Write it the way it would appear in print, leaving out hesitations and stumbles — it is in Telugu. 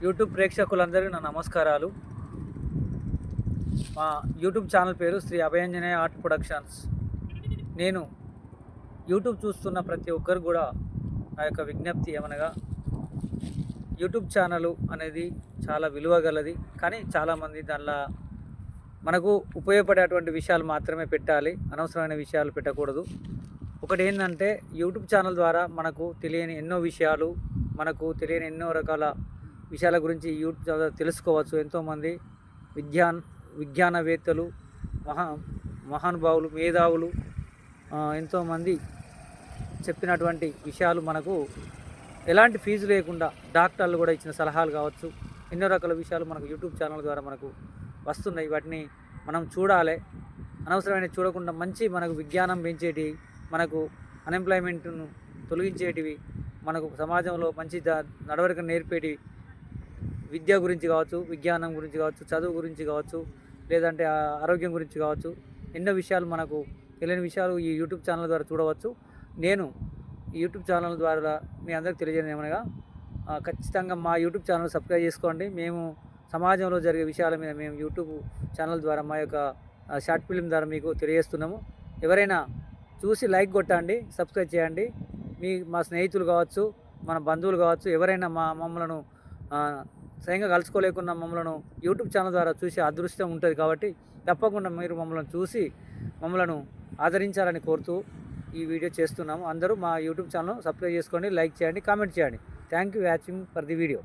యూట్యూబ్ ప్రేక్షకులందరికీ నా నమస్కారాలు. మా యూట్యూబ్ ఛానల్ పేరు శ్రీ అభయాంజనేయ ఆర్ట్ ప్రొడక్షన్స్. నేను యూట్యూబ్ చూస్తున్న ప్రతి ఒక్కరు కూడా నా యొక్క విజ్ఞప్తి ఏమనగా, యూట్యూబ్ ఛానల్ అనేది చాలా విలువ గలది. కానీ చాలామంది దానిలో మనకు ఉపయోగపడేటువంటి విషయాలు మాత్రమే పెట్టాలి, అనవసరమైన విషయాలు పెట్టకూడదు. ఒకటి ఏంటంటే, యూట్యూబ్ ఛానల్ ద్వారా మనకు తెలియని ఎన్నో విషయాలు, మనకు తెలియని ఎన్నో రకాల విషయాల గురించి యూట్యూబ్ ద్వారా తెలుసుకోవచ్చు. ఎంతోమంది విజ్ఞానవేత్తలు, మహానుభావులు, మేధావులు ఎంతోమంది చెప్పినటువంటి విషయాలు మనకు ఎలాంటి ఫీజు లేకుండా డాక్టర్లు కూడా ఇచ్చిన సలహాలు కావచ్చు, ఎన్నో రకాల విషయాలు మనకు యూట్యూబ్ ఛానల్ ద్వారా మనకు వస్తున్నాయి. వాటిని మనం చూడాలి. అనవసరమైన చూడకుండా మంచి మనకు విజ్ఞానం పెంచేటివి, మనకు అన్ఎంప్లాయ్మెంట్ను తొలగించేటివి, మనకు సమాజంలో మంచి నడవడిక నేర్పేటివి, విద్య గురించి కావచ్చు, విజ్ఞానం గురించి కావచ్చు, చదువు గురించి కావచ్చు, లేదంటే ఆరోగ్యం గురించి కావచ్చు, ఎన్నో విషయాలు మనకు తెలియని విషయాలు ఈ యూట్యూబ్ ఛానల్ ద్వారా చూడవచ్చు. నేను ఈ యూట్యూబ్ ఛానల్ ద్వారా మీ అందరికి తెలియజేయడం ఏమనగా, ఖచ్చితంగా మా యూట్యూబ్ ఛానల్ సబ్స్క్రైబ్ చేసుకోండి. మేము సమాజంలో జరిగే విషయాల మీద మేము యూట్యూబ్ ఛానల్ ద్వారా మా యొక్క షార్ట్ ఫిల్మ్ ద్వారా మీకు తెలియజేస్తున్నాము. ఎవరైనా చూసి లైక్ కొట్టండి, సబ్స్క్రైబ్ చేయండి. మా స్నేహితులు కావచ్చు, మన బంధువులు కావచ్చు, ఎవరైనా మమ్మల్ని స్వయంగా కలుసుకోలేకున్న మమ్మల్ని యూట్యూబ్ ఛానల్ ద్వారా చూసి అదృష్టం ఉంటుంది. కాబట్టి తప్పకుండా మీరు మమ్మల్ని చూసి మమ్మల్ని ఆదరించాలని కోరుతూ ఈ వీడియో చేస్తున్నాము. అందరూ మా యూట్యూబ్ ఛానల్ సబ్స్క్రైబ్ చేసుకోండి, లైక్ చేయండి, కామెంట్ చేయండి. Thank you watching for the video.